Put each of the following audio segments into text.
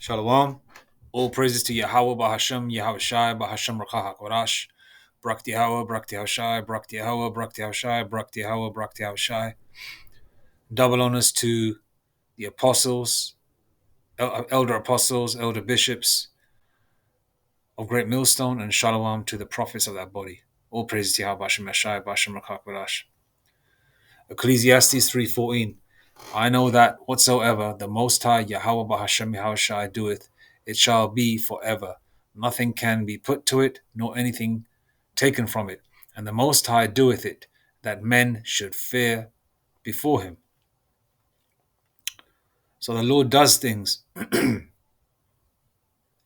Shalom. All praises to Yahweh, Bahashem, Yahweh Shai, Bahashem Rakah HaKorash. Brakti Yahweh, Brakti Yahweh, Brakti Yahweh, Brakti Yahweh, Brakti Yahweh, Brakti Yahweh. Double honors to the apostles, elder apostles, elder bishops of Great Millstone, and Shalom to the prophets of that body. All praises to Yahweh, Bahashem Shai, Bahashem Rakah HaKorash. Ecclesiastes 3:14. I know that whatsoever the Most High Yahweh Bahashem Yahweh Shai doeth, it shall be forever. Nothing can be put to it, nor anything taken from it. And the Most High doeth it, that men should fear before him. So the Lord does things, puts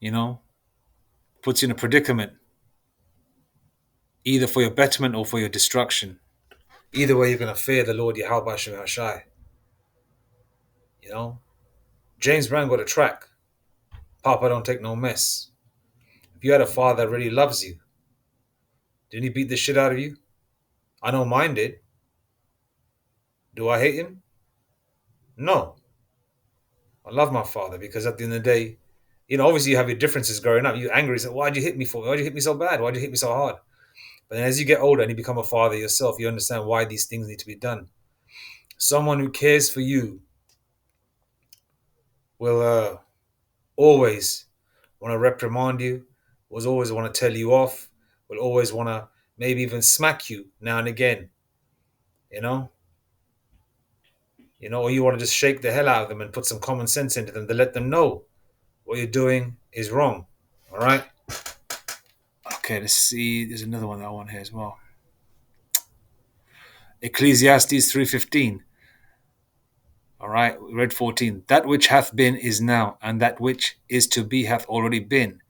you in a predicament, either for your betterment or for your destruction. Either way, you're going to fear the Lord Yahweh Bahashem Yahweh Shai. James Brown got a track, Papa don't take no mess. If you had a father that really loves you, didn't he beat the shit out of you? I know mine did. Do I hate him? No. I love my father because at the end of the day, obviously you have your differences growing up. You're angry. You say, why'd you hit me for? Why'd you hit me so bad? Why'd you hit me so hard? But then as you get older and you become a father yourself, you understand why these things need to be done. Someone who cares for you will always want to reprimand you, will always want to tell you off, will always want to maybe even smack you now and again, or you want to just shake the hell out of them and put some common sense into them to let them know what you're doing is wrong. All right? Okay, let's see. There's another one that I want here as well. Ecclesiastes 3:15. All right, we read 14. That which hath been is now, and that which is to be hath already been.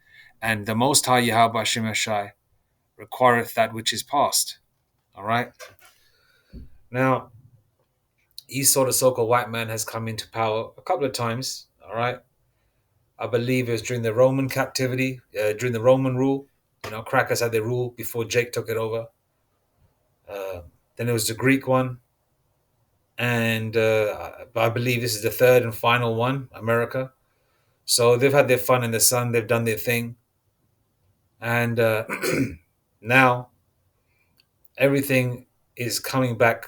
And the Most High Yahweh Hashem Yashai requireth that which is past. All right? Now, Esau, the so-called white man, has come into power a couple of times. All right? I believe it was during the Roman captivity, during the Roman rule. Crackers had their rule before Jake took it over. Then there was the Greek one. And I believe this is the third and final one, America. So they've had their fun in the sun. They've done their thing. And now everything is coming back,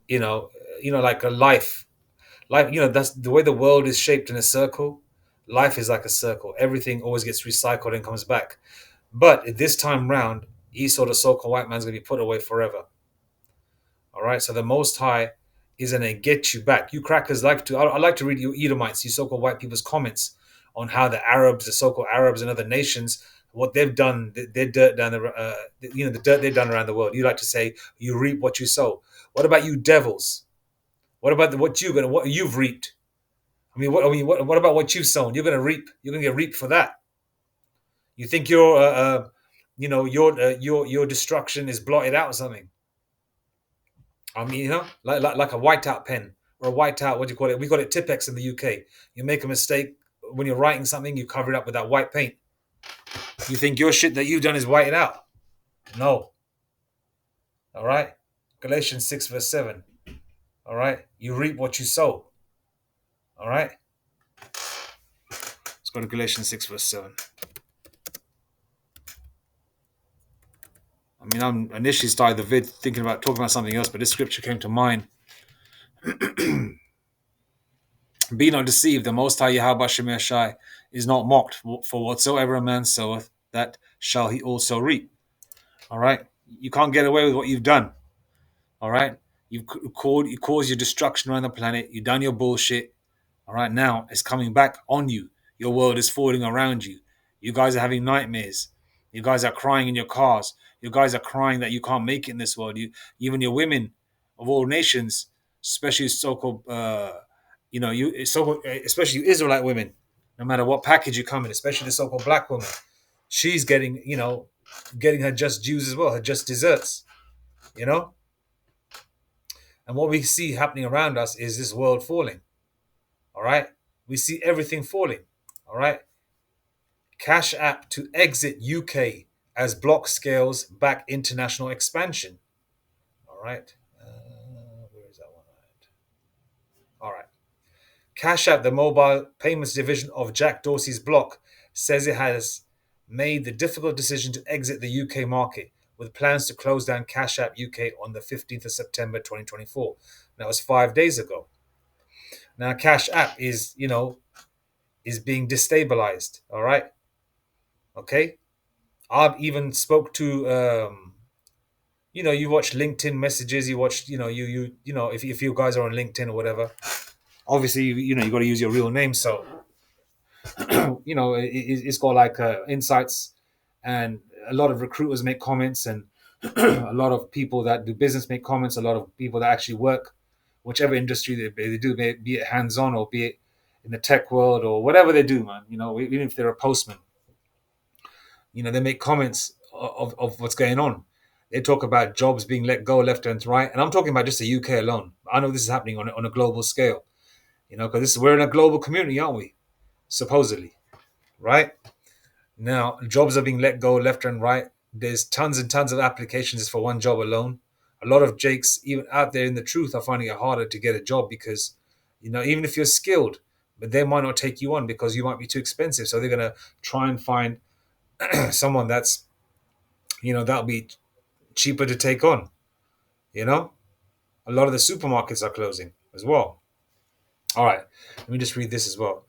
like a life. That's the way the world is shaped in a circle. Life is like a circle. Everything always gets recycled and comes back. But this time round, Esau, the so-called white man, is going to be put away forever. All right. So the Most High is going to get you back. You crackers I like to read you Edomites, you so-called white people's comments on how the Arabs, the so-called Arabs and other nations, what they've done, their dirt down the dirt they've done around the world. You like to say you reap what you sow. What about you devils? What about what you've reaped? What about what you've sown? You're going to reap. You're going to get reaped for that. You think your destruction is blotted out or something? Like a whiteout pen or a whiteout, what do you call it? We call it Tipex in the UK. You make a mistake when you're writing something, you cover it up with that white paint. You think your shit that you've done is whited out? No. All right? Galatians 6 verse 7. All right? You reap what you sow. All right? Let's go to Galatians 6 verse 7. I'm initially started the vid thinking about talking about something else, but this scripture came to mind. Be not deceived, the Most High Yahweh Hashem Yashai is not mocked, for whatsoever a man soweth, that shall he also reap. All right? You can't get away with what you've done. All right? You caused your destruction around the planet. You've done your bullshit. All right? Now it's coming back on you. Your world is falling around you. You guys are having nightmares. You guys are crying in your cars. You guys are crying that you can't make it in this world. Even your women of all nations, especially so-called, especially you Israelite women, no matter what package you come in, especially the so-called black woman, she's getting her just dues as well, her just desserts, And what we see happening around us is this world falling. All right, we see everything falling. All right. Cash App to exit UK as block scales back international expansion. All right. Where is that one at? All right. Cash App, the mobile payments division of Jack Dorsey's Block, says it has made the difficult decision to exit the UK market, with plans to close down Cash App UK on the 15th of September 2024. That was 5 days ago. Now, Cash App is being destabilized. All right. Okay. I've even spoke to you watch LinkedIn messages, you watch, if you guys are on LinkedIn or whatever, obviously, you got to use your real name. So, it's got like insights, and a lot of recruiters make comments, and a lot of people that do business make comments, a lot of people that actually work, whichever industry they do, be it hands-on or be it in the tech world or whatever they do, man, even if they're a postman, they make comments of what's going on. They talk about jobs being let go left and right, and I'm talking about just the UK alone. I know this is happening on a global scale, because we're in a global community, aren't we? Supposedly, right? Now, jobs are being let go left and right. There's tons and tons of applications for one job alone. A lot of Jakes, even out there in the truth, are finding it harder to get a job because, even if you're skilled, but they might not take you on because you might be too expensive. So they're gonna try and find someone that'll be cheaper to take on. You know, a lot of the supermarkets are closing as well. All right, let me just read this as well.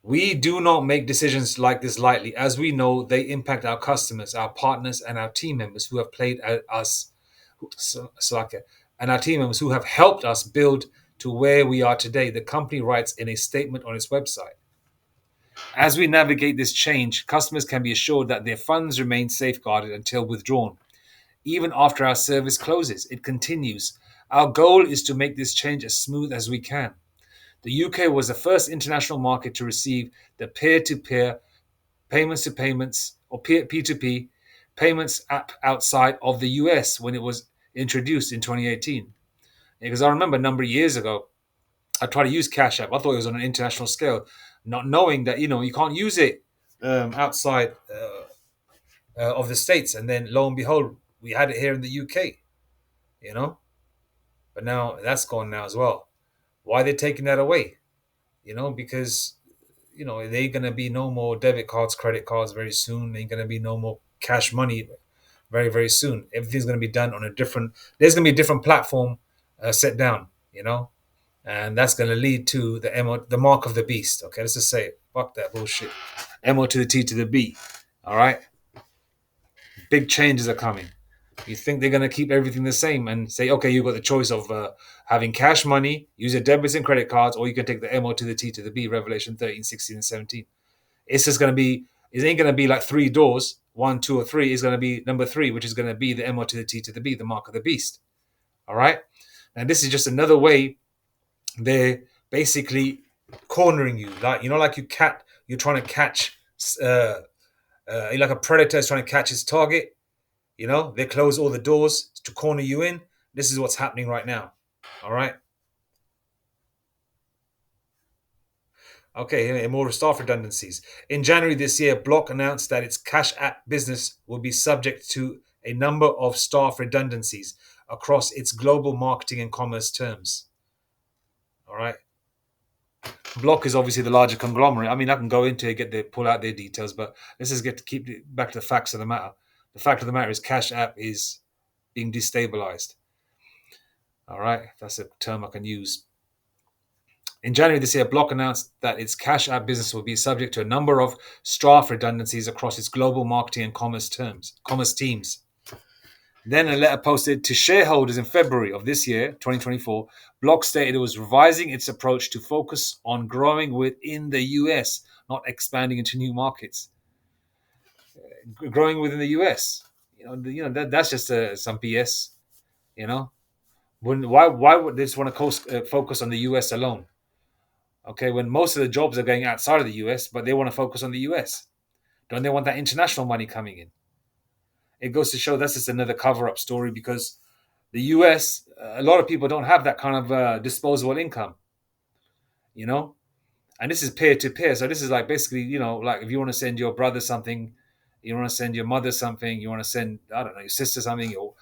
We do not make decisions like this lightly, as we know they impact our customers, our partners, and our team members who have played us, Salaka, and our team members who have helped us build to where we are today. The company writes in a statement on its website. As we navigate this change, customers can be assured that their funds remain safeguarded until withdrawn, even after our service closes. It continues. Our goal is to make this change as smooth as we can. The UK was the first international market to receive the peer-to-peer payments to payments or P2P payments app outside of the US when it was introduced in 2018. Because I remember a number of years ago, I tried to use Cash App. I thought it was on an international scale, not knowing that you can't use it outside of the States. And then lo and behold, we had it here in the UK. You know, but now that's gone now as well. Why are they taking that away? Because there ain't gonna be no more debit cards, credit cards very soon. There ain't gonna be no more cash money very, very soon. Everything's gonna be done on a different. There's gonna be a different platform set down. And that's gonna lead to the mark of the beast. Okay, let's just say it. Fuck that bullshit. MO to the T to the B. All right, big changes are coming. You think they're going to keep everything the same and say, okay, you've got the choice of having cash money, use your debits and credit cards, or you can take the MO to the T to the B, Revelation 13, 16, and 17. It's just going to be, it ain't going to be like three doors, one, two, or three. It's going to be number three, which is going to be the MO to the T to the B, the mark of the beast. All right? And this is just another way they're basically cornering you. Like you're trying to catch, like a predator is trying to catch his target. They close all the doors to corner you in. This is what's happening right now. All right. Okay, more staff redundancies. In January this year, Block announced that its Cash App business will be subject to a number of staff redundancies across its global marketing and commerce terms. All right. Block is obviously the larger conglomerate. I mean, I can go into it, pull out their details, but let's just keep it back to the facts of the matter. The fact of the matter is, Cash App is being destabilized. All right, that's a term I can use. In January this year, Block announced that its Cash App business will be subject to a number of staff redundancies across its global marketing and commerce teams. Then a letter posted to shareholders in February of this year, 2024, Block stated it was revising its approach to focus on growing within the US, not expanding into new markets. Growing within the US, that's just some BS. Why would they just want to focus on the US alone? Okay, when most of the jobs are going outside of the US, but they want to focus on the US. Don't they want that international money coming in? It goes to show that's just another cover-up story because the US, a lot of people don't have that kind of disposable income, and this is peer-to-peer. So this is like basically, like if you want to send your brother something, you want to send your mother something, you want to send, I don't know, your sister something, or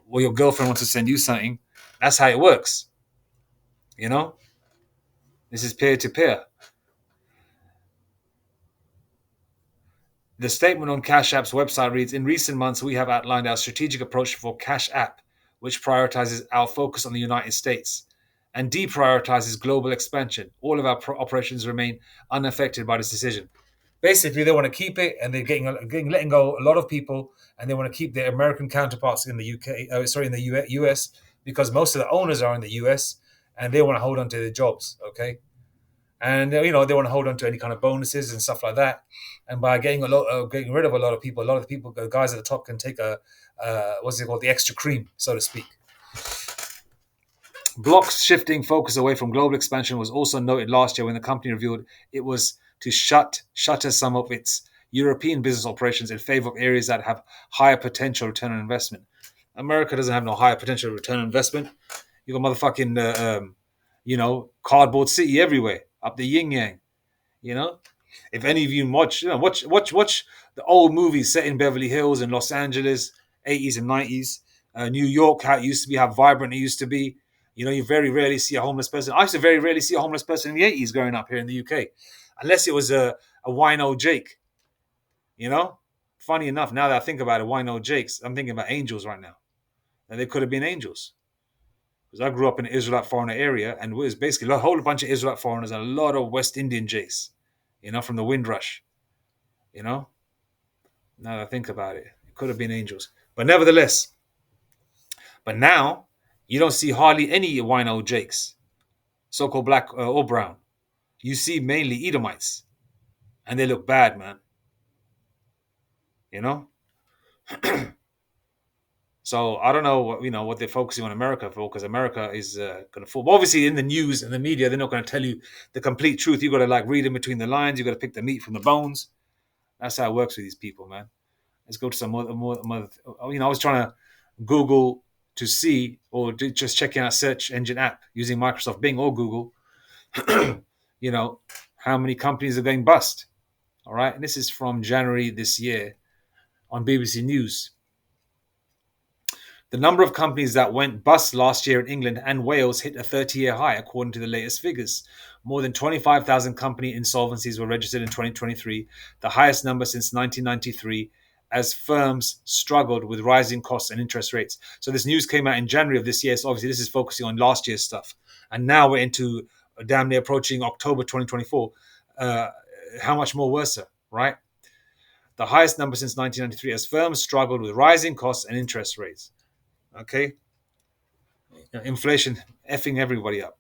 or your girlfriend wants to send you something. That's how it works. You know, this is peer to peer. The statement on Cash App's website reads: In recent months, we have outlined our strategic approach for Cash App, which prioritizes our focus on the United States and deprioritizes global expansion. All of our operations remain unaffected by this decision. Basically, they want to keep it, and they're letting go a lot of people, and they want to keep their American counterparts in the UK, in the US, because most of the owners are in the US, and they want to hold on to their jobs. Okay, and they want to hold on to any kind of bonuses and stuff like that. And by getting rid of a lot of people, the guys at the top can take a what's it called, the extra cream, so to speak. Block's shifting focus away from global expansion was also noted last year when the company revealed it was to shutter some of its European business operations in favor of areas that have higher potential return on investment. America doesn't have no higher potential return on investment. You got motherfucking cardboard city everywhere up the yin yang. You know, if any of you watch, watch the old movies set in Beverly Hills and Los Angeles, 80s and 90s, New York, how it used to be, how vibrant it used to be. You know, you very rarely see a homeless person. I used to very rarely see a homeless person in the 80s growing up here in the UK, unless it was a wino Jake. You know, funny enough, now that I think about it, wino Jakes, I'm thinking about angels right now, and they could have been angels. Because I grew up in an Israelite foreigner area, and it was basically a whole bunch of Israelite foreigners and a lot of West Indian Jays, from the Windrush. You know, now that I think about it, it could have been angels. But nevertheless, but now you don't see hardly any wino Jakes, so-called black or brown. You see mainly Edomites, and they look bad, man. You know, so I don't know what they're focusing on America for, because America is going to fall. But obviously, in the news and the media, they're not going to tell you the complete truth. You got to read in between the lines. You got to pick the meat from the bones. That's how it works with these people, man. Let's go to some more. I was trying to Google to see, or just checking out search engine app using Microsoft Bing or Google. How many companies are going bust? All right, and this is from January this year on BBC News. The number of companies that went bust last year in England and Wales hit a 30-year high, according to the latest figures. More than 25,000 company insolvencies were registered in 2023, the highest number since 1993, as firms struggled with rising costs and interest rates. So this news came out in January of this year, so obviously this is focusing on last year's stuff. And now we're into damn near approaching October 2024. How much more worse, right? The highest number since 1993, as firms struggled with rising costs and interest rates. Okay, inflation effing everybody up.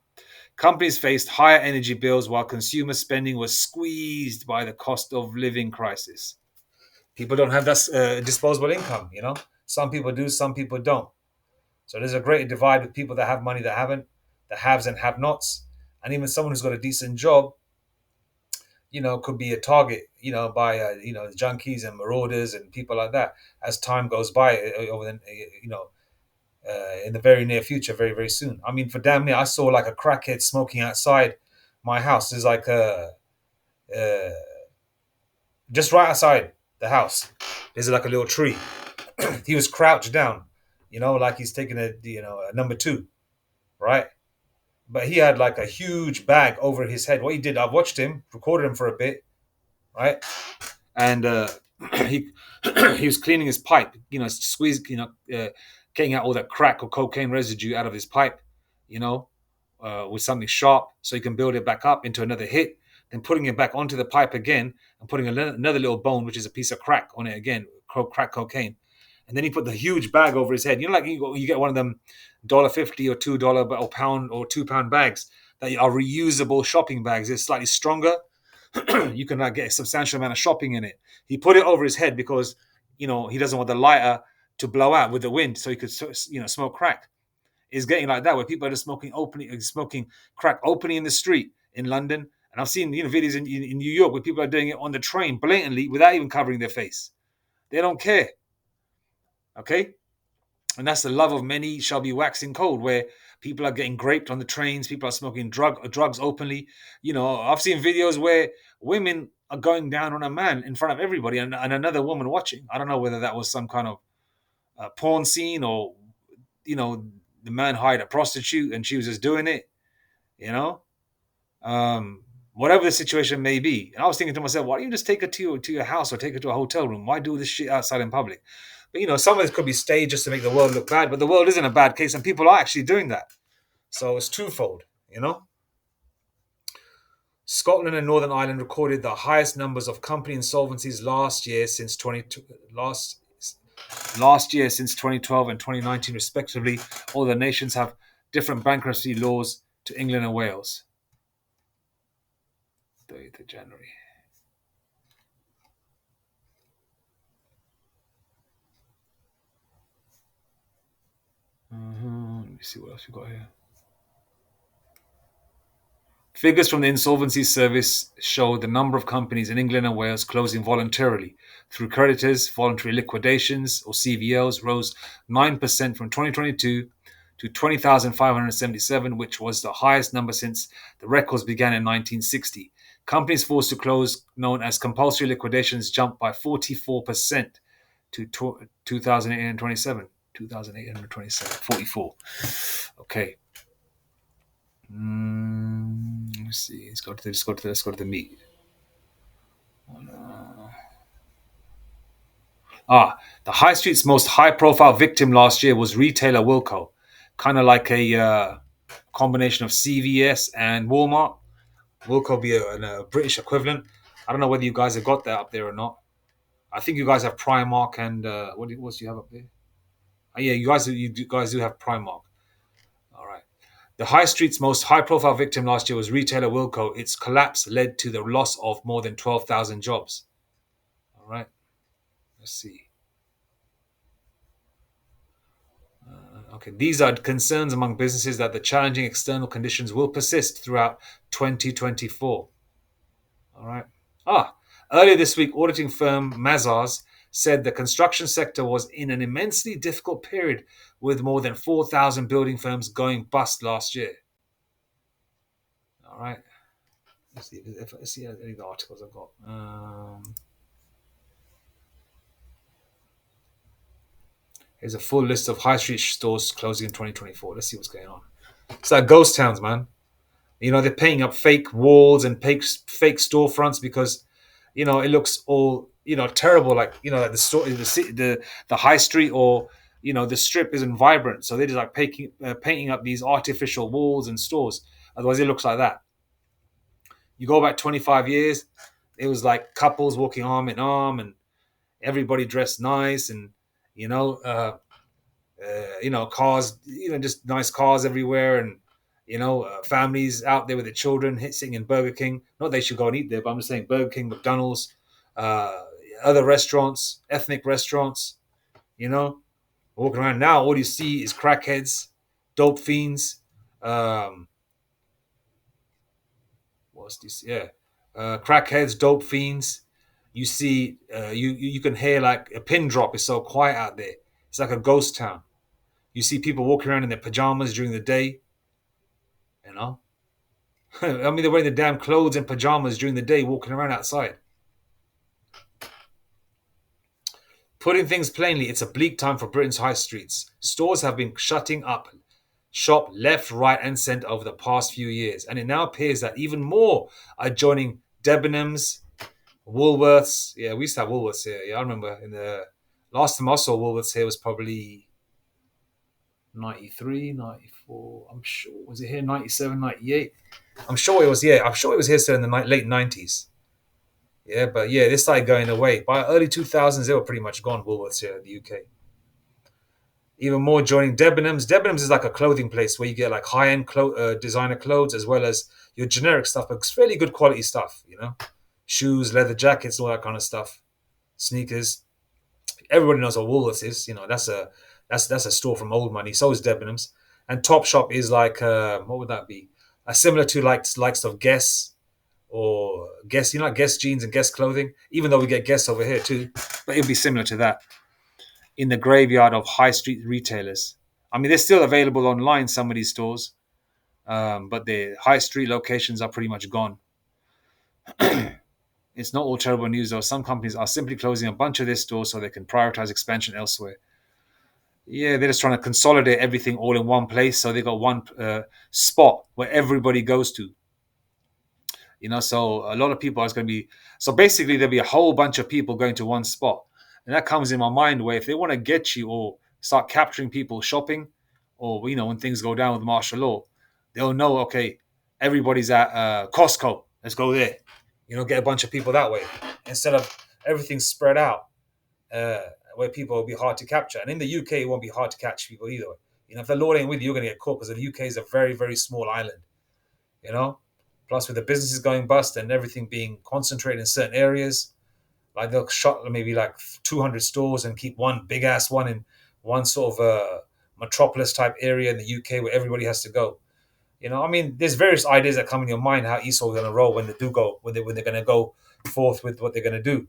Companies faced higher energy bills while consumer spending was squeezed by the cost of living crisis. People don't have that disposable income, Some people do, some people don't. So there's a great divide with people that have money that haven't, the haves and have-nots. And even someone who's got a decent job, could be a target, by, junkies and marauders and people like that as time goes by over the, in the very near future, very, very soon. I mean, for damn near, I saw like a crackhead smoking outside my house. There's like uh, just right outside the house, there's like a little tree. He was crouched down, like he's taking a number two, right? But he had like a huge bag over his head. What he did, I watched him, recorded him for a bit, right? And he he was cleaning his pipe, squeeze, getting out all that crack or cocaine residue out of his pipe, with something sharp, so he can build it back up into another hit. Then putting it back onto the pipe again and putting another little bone, which is a piece of crack, on it again, crack cocaine. And then he put the huge bag over his head. Like you get one of them $1.50 or $2 or pound or £2 bags that are reusable shopping bags. It's slightly stronger. You can get a substantial amount of shopping in it. He put it over his head because he doesn't want the lighter to blow out with the wind, so he could smoke crack. It's getting like that, where people are just smoking crack openly in the street in London. And I've seen videos in New York where people are doing it on the train blatantly without even covering their face. They don't care. Okay? And that's the love of many shall be waxing cold, where people are getting graped on the trains, people are smoking drugs openly. I've seen videos where women are going down on a man in front of everybody, and another woman watching. I don't know whether that was some kind of porn scene, or the man hired a prostitute and she was just doing it. You know, um, whatever the situation may be. And I was thinking to myself, why don't you just take it to your house or take it to a hotel room? Why do this shit outside in public? But some of this could be staged just to make the world look bad. But the world isn't a bad case, and people are actually doing that. So it's twofold. Scotland and Northern Ireland recorded the highest numbers of company insolvencies last year since 2012 and 2019 respectively. All the nations have different bankruptcy laws to England and Wales. 30th of January. Let me see what else we got here. Figures from the Insolvency Service show the number of companies in England and Wales closing voluntarily through creditors, voluntary liquidations, or CVLs rose 9% from 2022 to 20,577, which was the highest number since the records began in 1960. Companies forced to close, known as compulsory liquidations, jumped by 44% to 2,827. 2,827. 44. Okay. Let's see. Let's go to the meat. The high street's most high-profile victim last year was retailer Wilko, kind of like a combination of CVS and Walmart. Wilko be a British equivalent. I don't know whether you guys have got that up there or not. I think you guys have Primark and what else do you have up there? Oh, yeah, you guys do have Primark. All right. The high street's most high-profile victim last year was retailer Wilko. Its collapse led to the loss of more than 12,000 jobs. All right. Let's see. Okay, these are concerns among businesses that the challenging external conditions will persist throughout 2024. All right. Earlier this week, auditing firm Mazars said the construction sector was in an immensely difficult period with more than 4,000 building firms going bust last year. All right. Let's see if I see any of the articles I've got. Here's a full list of high street stores closing in 2024. Let's see what's going on. It's like ghost towns, man. They're painting up fake walls and fake storefronts because, it looks all terrible. Like like the high street or the strip isn't vibrant, so they're just like painting up these artificial walls and stores. Otherwise, it looks like that. You go back 25 years, it was like couples walking arm in arm and everybody dressed nice and you know cars, just nice cars everywhere, and families out there with their children sitting in Burger King. Not they should go and eat there, but I'm just saying Burger King, McDonald's, uh, other restaurants, ethnic restaurants. You know, walking around now, all you see is crackheads, dope fiends. Um, what's this? Yeah, crackheads, dope fiends. You see, you can hear like a pin drop. It's so quiet out there. It's like a ghost town. You see people walking around in their pajamas during the day. You know, I mean, they're wearing the damn clothes and pajamas during the day, walking around outside. Putting things plainly, it's a bleak time for Britain's high streets. Stores have been shutting up shop left, right, and centre over the past few years, and it now appears that even more are joining Debenhams, Woolworths. Yeah, we used to have Woolworths here. Yeah, I remember in the last time I saw Woolworths here was probably 93, 94. I'm sure. Was it here 97, 98? I'm sure it was, yeah. I'm sure it was here still in the late 90s. Yeah, but yeah, this started going away. By early 2000s, they were pretty much gone, Woolworths here in the UK. Even more joining Debenhams. Debenhams is like a clothing place where you get like high-end designer clothes as well as your generic stuff, but it's fairly good quality stuff. Shoes, leather jackets, all that kind of stuff. Sneakers. Everybody knows what Woolworths is. That's a store from old money. So is Debenhams. And Topshop is like what would that be? Similar to likes of Guess or Guess, like Guess jeans and Guess clothing. Even though we get Guess over here too, but it'd be similar to that in the graveyard of high street retailers. I mean, they're still available online, some of these stores, but the high street locations are pretty much gone. It's not all terrible news, though. Some companies are simply closing a bunch of their stores so they can prioritize expansion elsewhere. Yeah, they're just trying to consolidate everything all in one place, so they got one spot where everybody goes to. So a lot of people are going to be. So basically, there'll be a whole bunch of people going to one spot, and that comes in my mind where if they want to get you or start capturing people shopping, or when things go down with martial law, they'll know, okay, everybody's at Costco. Let's go there. Get a bunch of people that way instead of everything spread out, uh, where people will be hard to capture. And in the UK, it won't be hard to catch people either. If the Lord ain't with you, you're going to get caught because the UK is a very, very small island. You know, plus with the businesses going bust and everything being concentrated in certain areas, like they'll shut maybe like 200 stores and keep one big ass one in one sort of metropolis type area in the UK where everybody has to go. I mean, there's various ideas that come in your mind how Esau's going to roll when they do go when they're going to go forth with what they're going to do.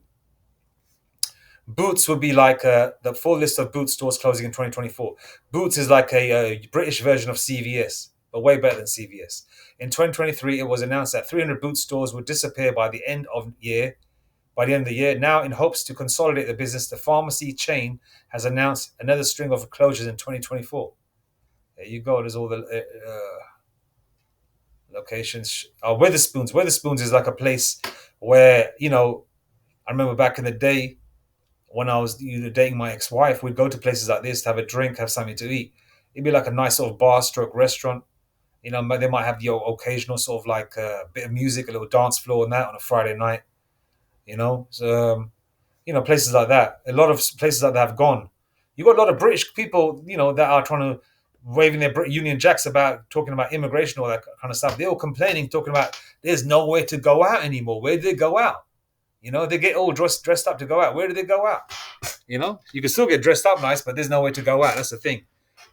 Boots would be like the full list of Boots stores closing in 2024. Boots is like a British version of CVS, but way better than CVS. In 2023, it was announced that 300 Boots stores would disappear by the end of year. By the end of the year, now in hopes to consolidate the business, the pharmacy chain has announced another string of closures in 2024. There you go. There's all the locations. Weatherspoons. Weatherspoons is like a place where I remember back in the day when I was dating my ex-wife, we'd go to places like this to have a drink, have something to eat. It'd be like a nice sort of bar stroke restaurant. They might have the occasional sort of like bit of music, a little dance floor and that on a Friday night. So places like that. A lot of places like that have gone. You got a lot of British people, that are trying to waving their Union Jacks about talking about immigration, all that kind of stuff. They're all complaining, talking about there's nowhere to go out anymore. Where do they go out? They get all dressed up to go out. Where do they go out? You can still get dressed up nice, but there's nowhere to go out. That's the thing.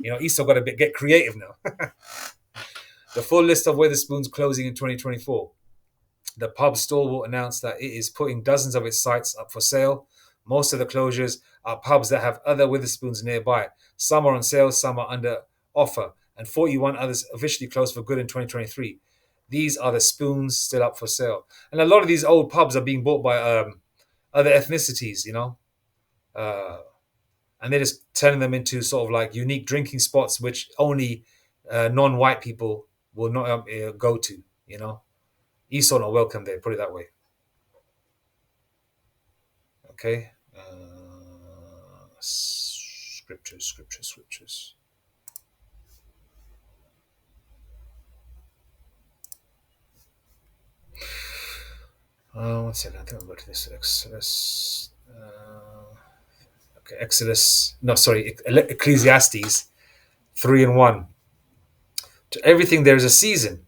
Esau got to get creative now. The full list of Weatherspoons closing in 2024. The pub store will announce that it is putting dozens of its sites up for sale. Most of the closures are pubs that have other Weatherspoons nearby. Some are on sale, some are under offer, and 41 others officially closed for good in 2023. These are the spoons still up for sale. And a lot of these old pubs are being bought by other ethnicities, uh, and they're just turning them into sort of like unique drinking spots, which only non-white people will not go to. Esau not welcome there. Put it that way. Okay. Scriptures. One second. I think I'll go to this Exodus. Okay, Exodus. No, sorry, Ecclesiastes 3:1. To everything there is a season.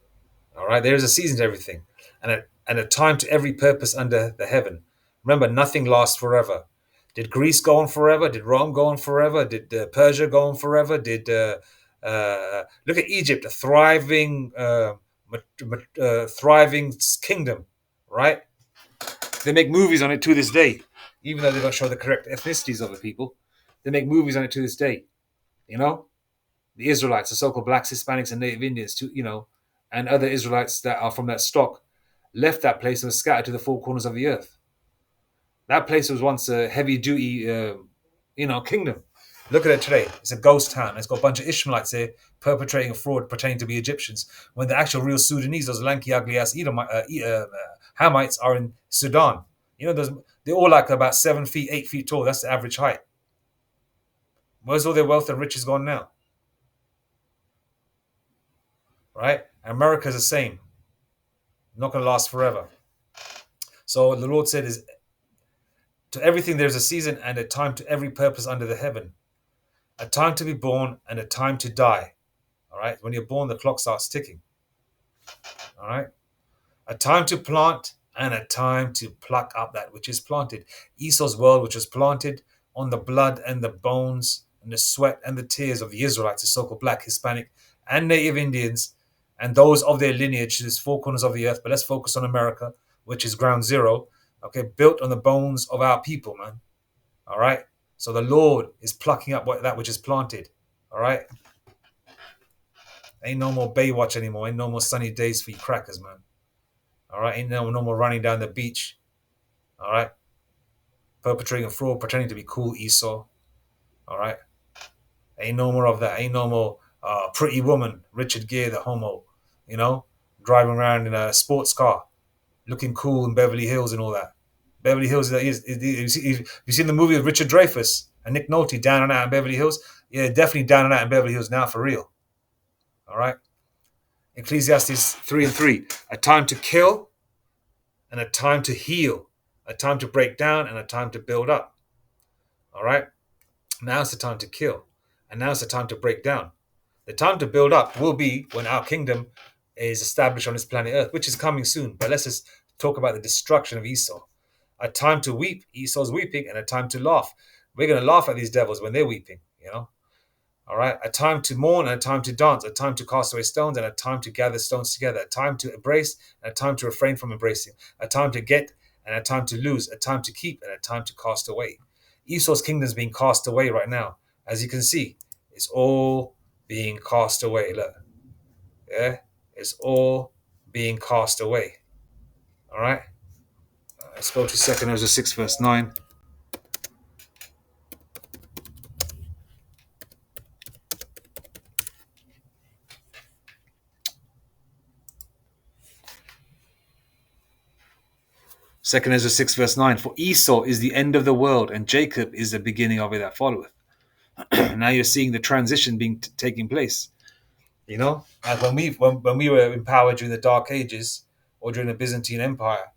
All right, there is a season to everything, and a time to every purpose under the heaven. Remember, nothing lasts forever. Did Greece go on forever? Did Rome go on forever? Did Persia go on forever? Did look at Egypt, a thriving kingdom, right? They make movies on it to this day, even though they don't show the correct ethnicities of the people. They make movies on it to this day. You know, the Israelites, the so-called blacks, Hispanics, and Native Indians, and other Israelites that are from that stock, left that place and were scattered to the four corners of the earth. That place was once a heavy-duty, kingdom. Look at it today. It's a ghost town. It's got a bunch of Ishmaelites there perpetrating a fraud pretending to be Egyptians, when the actual real Sudanese, those lanky, ugly-ass Hamites, are in Sudan. They're all like about 7 feet, 8 feet tall. That's the average height. Where's all their wealth and riches gone now? Right? America's the same. Not going to last forever. So the Lord said is, to everything there's a season and a time to every purpose under the heaven. A time to be born and a time to die. All right? When you're born, the clock starts ticking. All right? A time to plant and a time to pluck up that which is planted. Esau's world, which was planted on the blood and the bones and the sweat and the tears of the Israelites, the so-called black, Hispanic, and Native Indians, and those of their lineage, these four corners of the earth. But let's focus on America, which is ground zero. Okay, built on the bones of our people, man. All right. So the Lord is plucking up that which is planted. All right. Ain't no more Baywatch anymore. Ain't no more sunny days for you crackers, man. All right. Ain't no more running down the beach. All right. Perpetrating a fraud, pretending to be cool, Esau. All right. Ain't no more of that. Ain't no more Pretty Woman, Richard Gere, the homo, you know, driving around in a sports car, looking cool in Beverly Hills and all that. Beverly Hills you seen the movie with Richard Dreyfuss and Nick Nolte, Down and Out in Beverly Hills? Yeah, definitely Down and Out in Beverly Hills now for real. All right. Ecclesiastes 3 and 3. A time to kill and a time to heal, a time to break down and a time to build up. All right. Now's the time to kill, and now's the time to break down. The time to build up will be when our kingdom is established on this planet Earth, which is coming soon. But let's just talk about the destruction of Esau. A time to weep, Esau's weeping, and a time to laugh. We're going to laugh at these devils when they're weeping, you know? All right. A time to mourn and a time to dance, a time to cast away stones and a time to gather stones together, a time to embrace and a time to refrain from embracing, a time to get and a time to lose, a time to keep and a time to cast away. Esau's kingdom is being cast away right now. As you can see, it's all being cast away. Look, yeah, it's all being cast away. All right. Let's go to 2nd Ezra 6, verse 9. 2nd Ezra 6, verse 9. For Esau is the end of the world, and Jacob is the beginning of it that followeth. Now you're seeing the transition taking place. You know, and when we were in power during the Dark Ages or during the Byzantine Empire,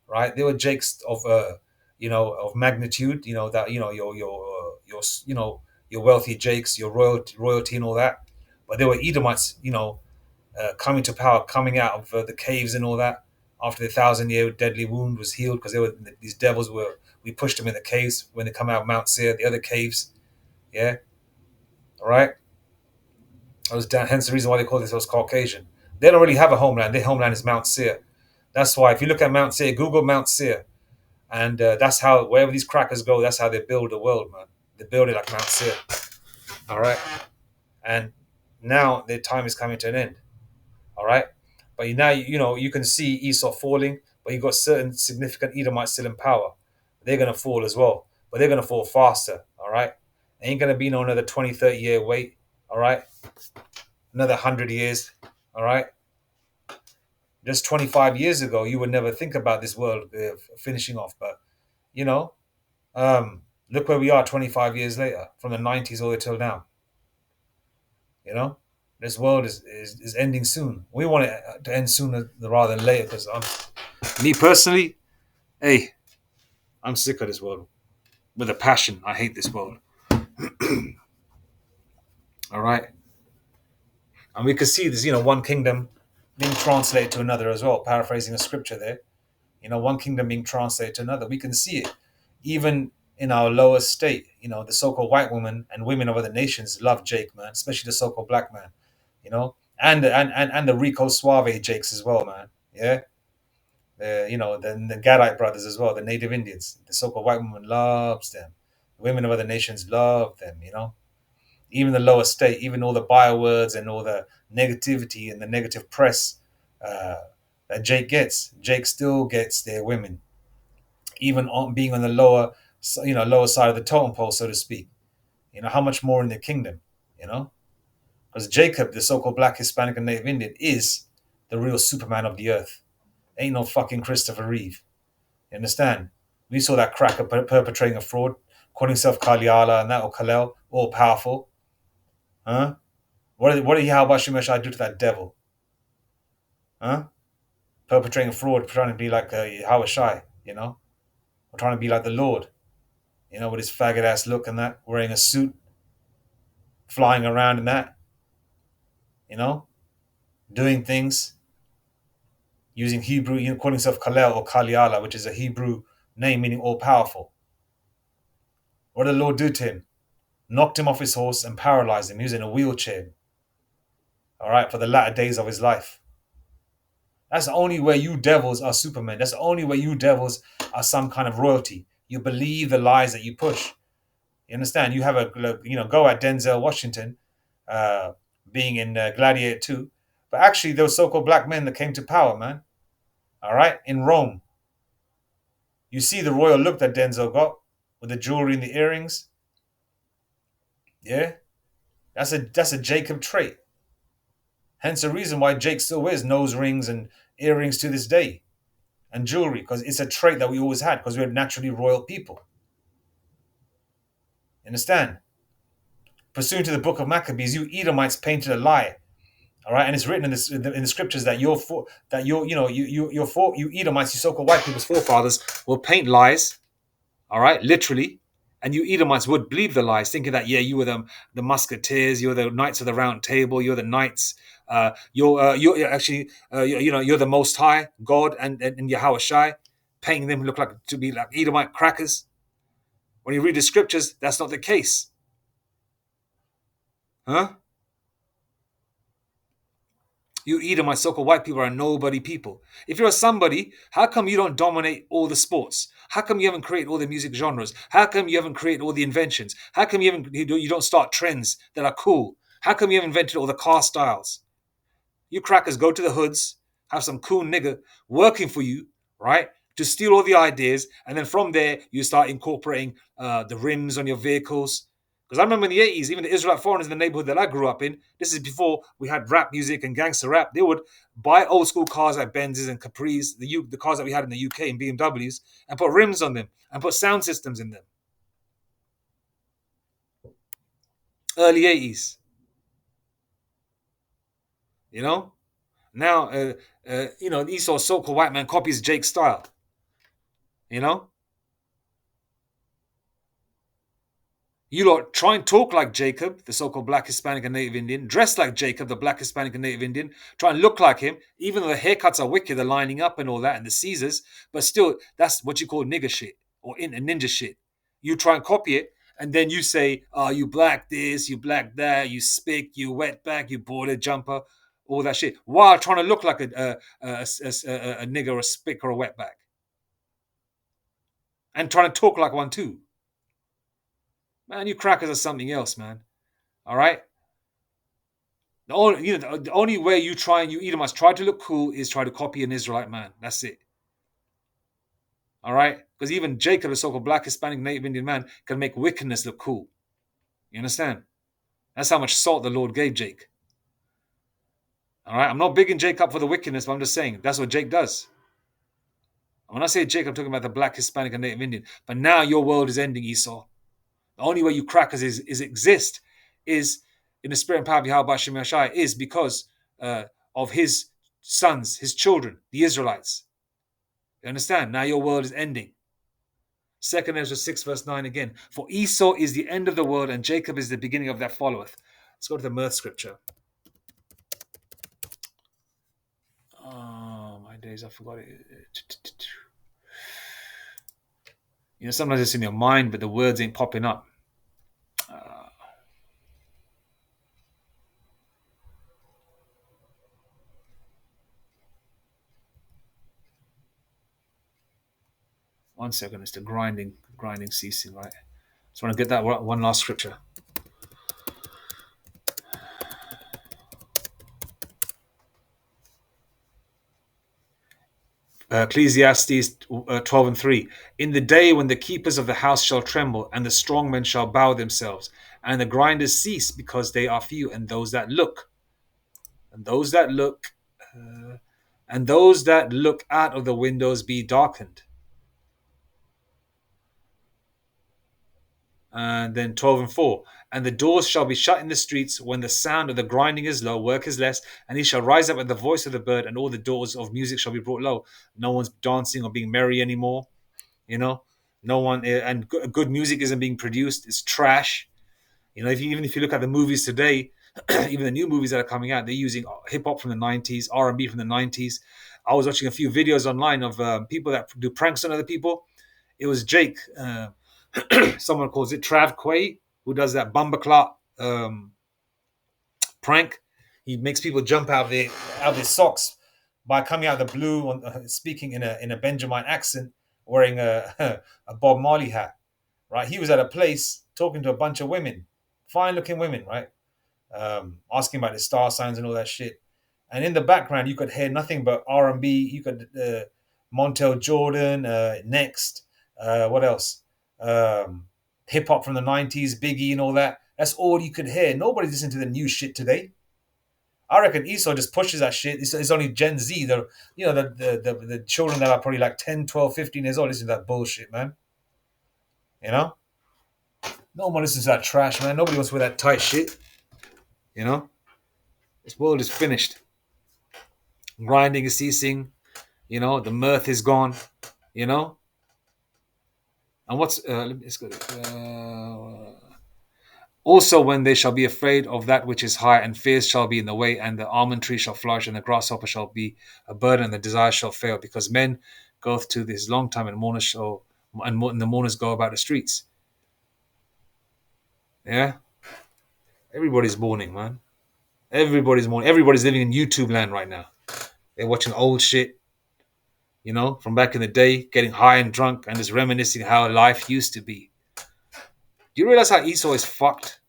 right? There were Jakes of of magnitude. You know that your wealthy Jakes, your royalty and all that. But there were Edomites, coming to power, coming out of the caves and all that after the 1,000-year deadly wound was healed, because these devils were, we pushed them in the caves when they come out of Mount Seir, the other caves. Yeah, all right. I was down, hence the reason why they call themselves Caucasian. They don't really have a homeland. Their homeland is Mount Seir. That's why if you look at Mount Seir, Google Mount Seir, and that's how wherever these crackers go, that's how they build the world, man. They build it like Mount Seir. All right, and now their time is coming to an end. All right, but now you can see Esau falling, but you got certain significant Edomites still in power. They're gonna fall as well, but they're gonna fall faster. All right, ain't gonna be no another 20, 30-year wait. All right, another 100 years. All right, just 25 years ago, you would never think about this world finishing off, but you know, look where we are 25 years later, from the 90s all the way till now. You know, this world is ending soon. We want it to end sooner rather than later, because me personally, hey, I'm sick of this world with a passion. I hate this world. All right, and we can see this, one kingdom being translated to another as well. Paraphrasing a scripture there, one kingdom being translated to another. We can see it even in our lower state. The so-called white women and women of other nations love Jake, man, especially the so-called black man. And the Rico Suave Jakes as well, man. Yeah, the Gadite brothers as well, the Native Indians. The so-called white woman loves them. The women of other nations love them. Even the lower state, even all the bywords and all the negativity and the negative press uh, that Jake gets. Jake still gets their women, even on being on the lower side of the totem pole, so to speak. How much more in the kingdom, you know? Because Jacob, the so-called black, Hispanic, and Native Indian, is the real Superman of the earth. Ain't no fucking Christopher Reeve. You understand? We saw that cracker perpetrating a fraud, calling himself Kaliala and that, or Kalel, all powerful. Huh? What did Yahweh Shemeshai do to that devil? Huh? Perpetrating a fraud, trying to be like Yahweh Shai, or trying to be like the Lord, with his faggot ass look and that, wearing a suit, flying around in that, you know, doing things, using Hebrew, calling himself Kalel or Kaliala, which is a Hebrew name meaning all powerful. What did the Lord do to him? Knocked him off his horse and paralyzed him. He was in a wheelchair, all right, for the latter days of his life. That's the only way you devils are supermen. That's the only way you devils are some kind of royalty. You believe the lies that you push. You understand? You have go at Denzel Washington being in Gladiator 2. But actually, those so-called black men that came to power, man, all right, in Rome. You see the royal look that Denzel got with the jewelry and the earrings. Yeah? That's a Jacob trait. Hence the reason why Jake still wears nose rings and earrings to this day and jewelry, because it's a trait that we always had because we're naturally royal people. Understand? Pursuant to the book of Maccabees, you Edomites painted a lie. All right, and it's written in the scriptures that you Edomites, you so-called white people's forefathers, will paint lies. All right, literally, and you Edomites would believe the lies, thinking that yeah, you were the musketeers, you're the knights of the round table, you're the knights. You're actually you're the Most High God and Yahweh Shai, painting them look like to be like Edomite crackers. When you read the scriptures, that's not the case, huh? You Edomite, so-called white people are nobody people. If you're a somebody, how come you don't dominate all the sports? How come you haven't created all the music genres? How come you haven't created all the inventions? How come you don't start trends that are cool? How come you haven't invented all the car styles? You crackers go to the hoods, have some cool nigger working for you, right? To steal all the ideas, and then from there you start incorporating the rims on your vehicles. Because I remember in the 80s, even the Israelite foreigners in the neighborhood that I grew up in, this is before we had rap music and gangster rap, they would buy old school cars like Benzes and Capris, the cars that we had in the UK and BMWs, and put rims on them and put sound systems in them. Early 80s, you know? Now, Esau, so-called white man, copies Jake's style, you know? You lot try and talk like Jacob, the so-called black Hispanic and native Indian, dress like Jacob, the black Hispanic and native Indian, try and look like him, even though the haircuts are wicked, the lining up and all that, and the Caesars, but still, that's what you call nigger shit or ninja shit. You try and copy it, and then you say, oh, you black this, you black that, you spick, you wetback, you border jumper, all that shit, while trying to look like a nigger, a spick, or a wetback, and trying to talk like one too. Man, you crackers are something else, man. All right? The only way you Edomites try to look cool is try to copy an Israelite man. That's it. All right? Because even Jacob, the so-called black Hispanic native Indian man, can make wickedness look cool. You understand? That's how much salt the Lord gave Jake. All right? I'm not bigging Jake up for the wickedness, but I'm just saying that's what Jake does. When I say Jake, I'm talking about the black Hispanic and native Indian. But now your world is ending, Esau. The only way you crackers is exist is in the spirit and power of Yahweh Shem Shai is because of his sons, his children, the Israelites. You understand? Now your world is ending. Second Ezra 6, verse 9 again. For Esau is the end of the world, and Jacob is the beginning of that followeth. Let's go to the mirth scripture. Oh, my days, I forgot it. Sometimes it's in your mind, but the words ain't popping up. One second, it's the grinding ceasing, right? Just want to get that one last scripture. Ecclesiastes 12 and 3. In the day when the keepers of the house shall tremble, and the strong men shall bow themselves, and the grinders cease because they are few, and those that look, and those that look, and those that look out of the windows be darkened. And then 12 and 4. And the doors shall be shut in the streets when the sound of the grinding is low, work is less, and he shall rise up at the voice of the bird, and all the doors of music shall be brought low. No one's dancing or being merry anymore. No one, and good music isn't being produced. It's trash. Even if you look at the movies today, even the new movies that are coming out, they're using hip hop from the 90s, R&B from the 90s. I was watching a few videos online of people that do pranks on other people. It was Jake, someone calls it Trav Quay, who does that Bumbleclot prank. He makes people jump out of their socks by coming out of the blue, speaking in a Benjamin accent, wearing a a Bob Marley hat. Right, he was at a place talking to a bunch of women, fine-looking women, right, asking about the star signs and all that shit. And in the background, you could hear nothing but R&B. You could Montel Jordan, Next, what else? Hip hop from the 90s, Biggie, and all that. That's all you could hear. Nobody's listening to the new shit today. I reckon Esau just pushes that shit. It's only Gen Z, the children that are probably like 10, 12, 15 years old listen to that bullshit, man. You know? No one listens to that trash, man. Nobody wants to wear that tight shit. You know? This world is finished. Grinding is ceasing. You know, the mirth is gone. You know? And let's go. Also, when they shall be afraid of that which is high, and fears shall be in the way, and the almond tree shall flourish, and the grasshopper shall be a burden, and the desire shall fail, because men goeth to this long time, and the mourners go about the streets. Yeah, everybody's mourning, man. Everybody's mourning. Everybody's living in YouTube land right now. They're watching old shit, you know, from back in the day, getting high and drunk, and just reminiscing how life used to be. Do you realize how Esau is fucked?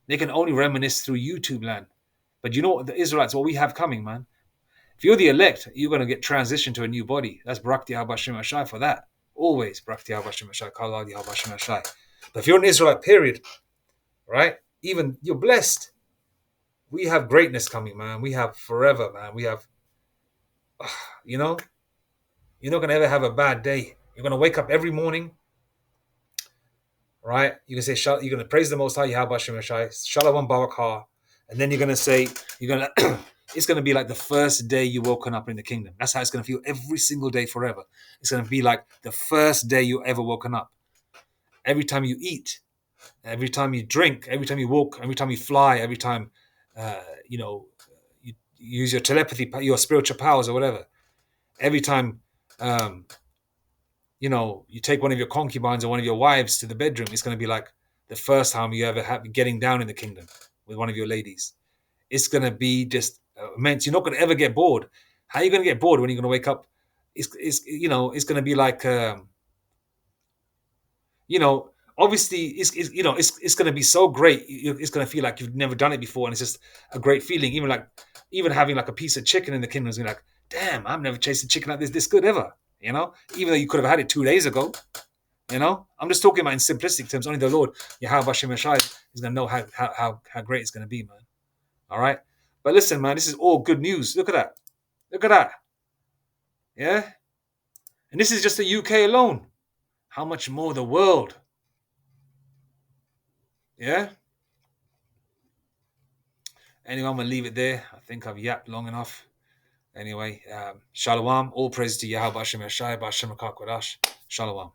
They can only reminisce through YouTube land. But you know what, the Israelites, what we have coming, man. If you're the elect, you're going to get transitioned to a new body. That's Brakti Habashim Ashai for that. Always Brakti Habashim Ashai, Kaladi Habashim Ashai. But if you're an Israelite, period, right? Even you're blessed. We have greatness coming, man. We have forever, man. We have, you know, you're not going to ever have a bad day. You're going to wake up every morning, right? You can say, you're going to praise the Most High, Yahweh Hashem Ashai, Shalom Barakah. And then you're going to say, it's going to be like the first day you woken up in the kingdom. That's how it's going to feel every single day forever. It's going to be like the first day you ever woken up. Every time you eat, every time you drink, every time you walk, every time you fly, every time, you use your telepathy, your spiritual powers or whatever. Every time, you take one of your concubines or one of your wives to the bedroom, it's going to be like the first time you ever have getting down in the kingdom with one of your ladies. It's going to be just immense. You're not going to ever get bored. How are you going to get bored when you're going to wake up? It's going to be like, obviously it's going to be so great. It's going to feel like you've never done it before. And it's just a great feeling. Even having like a piece of chicken in the kingdom is going to be like, damn, I've never tasted chicken like this good ever. Even though you could have had it 2 days ago. I'm just talking about in simplistic terms. Only the Lord, Yahweh Hashem Yeshai, is going to know how great it's going to be, man. All right? But listen, man, this is all good news. Look at that. Look at that. Yeah? And this is just the UK alone. How much more the world? Yeah? Anyway, I'm going to leave it there. I think I've yapped long enough. Anyway, Shalom. All praise to Yahweh Hashem Yeshai, B'Hashem HaKadosh. Shalom.